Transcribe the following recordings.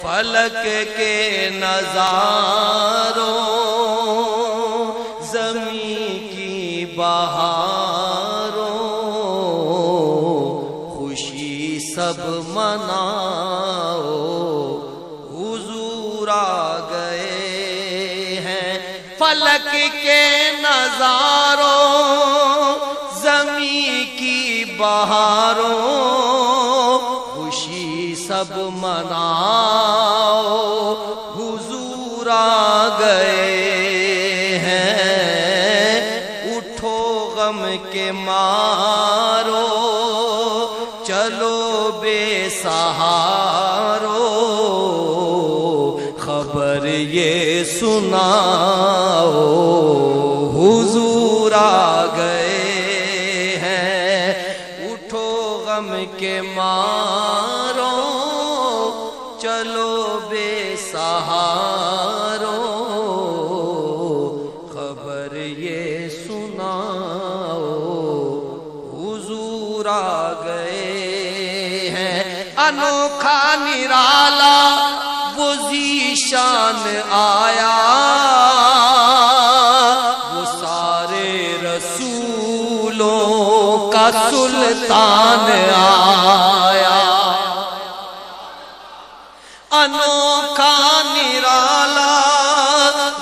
فلک کے نظاروں زمین کی بہاروں خوشی سب مناؤ حضور آ گئے ہیں فلک کے نظاروں زمین کی بہاروں خوشی سب مناؤ حضور آ گئے ہیں اٹھو غم کے مارو چلو بے سہارو خبر یہ سناؤ حضور آ گئے ہیں اٹھو غم کے مارو چلو بے سہارو خبر یہ سناؤ حضور آ گئے ہیں انوکھا نرالا وہ ذیشان آیا وہ سارے رسولوں کا سلطان آیا انوکھا نرالا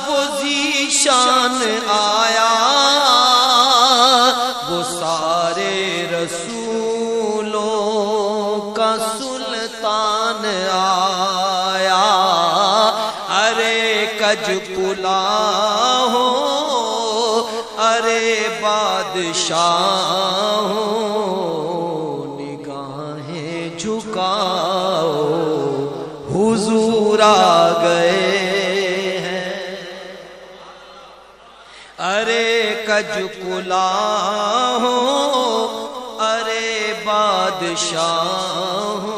وہ ذیشان آیا وہ سارے رسولوں کا سلطان آیا ارے کج پلا ہو ارے بادشاہ ہو نگاہیں جھکاؤ حضور آ گئے ہیں ارے کج کلا ہو ارے بادشاہ ہو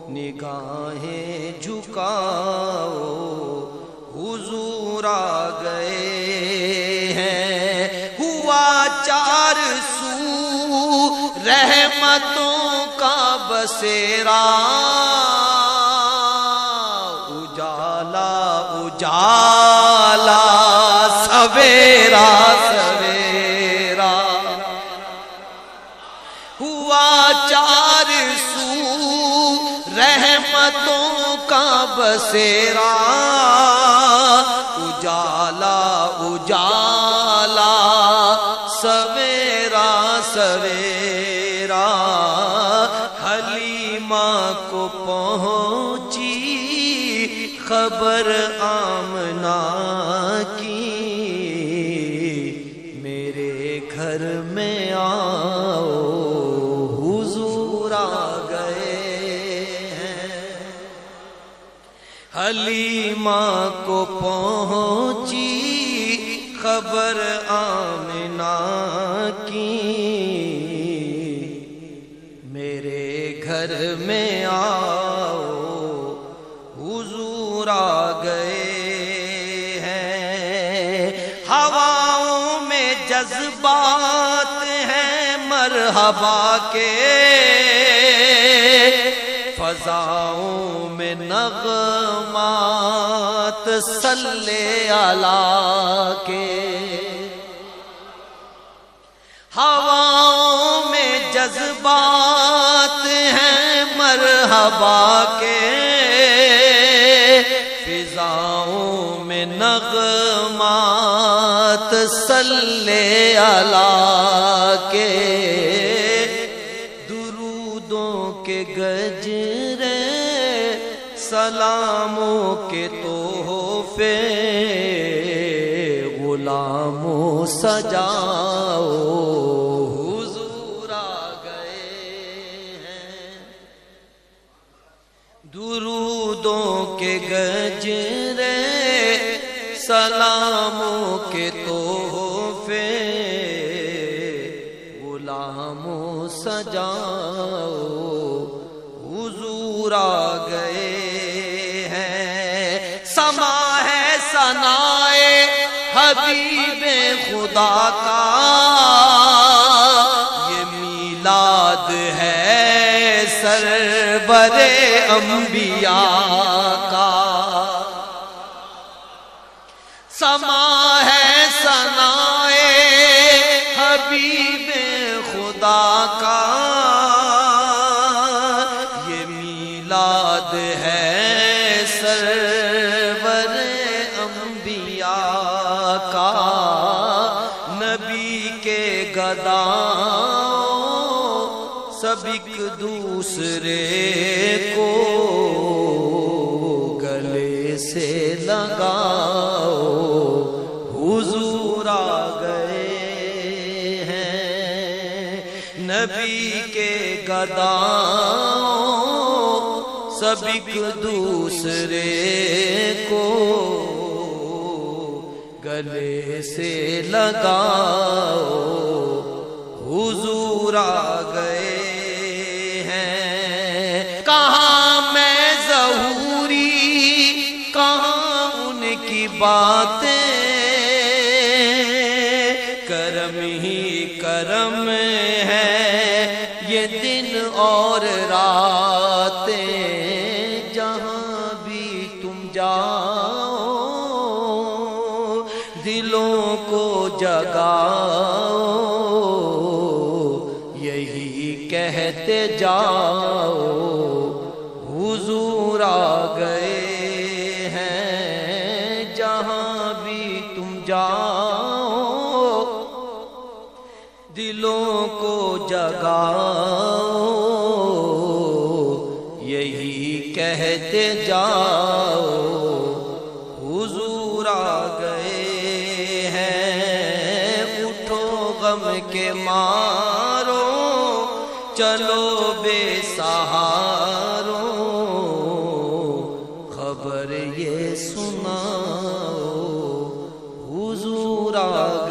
نگاہیں جھکاؤ حضور آ گئے ہیں ہوا چار سو رحمتوں کا بسیرا اجالا اجالا سویرا سویرا ہوا چار سو رحمتوں کا بسیرا اجالا اجالا سویرا سویرا حلیمہ کو پہنچی خبر آمنہ کی میرے گھر میں آؤ حضور آ گئے ہیں حلیمہ کو پہنچی خبر آمنہ کی میرے گھر میں آؤ حضور آ گئے ہیں ہواؤں میں جذبات ہیں مرحبا کے فضاؤں میں نغمات صلی اللہ کے ہواؤں میں جذبات ہیں مرحبا کے فضاؤں میں نغمات صلی اللہ کے درودوں کے گجرے سلاموں کے تحفے غلاموں سجاؤ حضور آ گئے ہیں درودوں کے گجرے سلاموں کے تحفے غلاموں سجاؤ حضور آ گئے ہیں سما ہے ثنائے حبیب خدا کا یہ میلاد ہے سرور انبیاء کا سما ہے ثنائے حبیب خدا کا یہ میلاد ہے سرور انبیاء کا نبی کے گداؤں سب ایک دوسرے کو گلے سے لگاؤ حضور آ گئے ہیں نبی کے گداؤں سب ایک دوسرے کو گلے سے لگاؤ حضور آ گئے ہیں کہاں میں ظہوری کہاں ان کی باتیں کرم ہی کرم ہے یہ دن اور راتیں جہاں بھی تم جاؤ دلوں کو جگاؤ یہی کہتے جاؤ حضور آ گئے ہیں جہاں بھی تم جاؤ دلوں کو جگاؤ یہی کہتے جاؤ حضور آ گئے ہیں اٹھو غم کے مارو چلو بے سہاروں خبر یہ سناؤ حضور آ گئے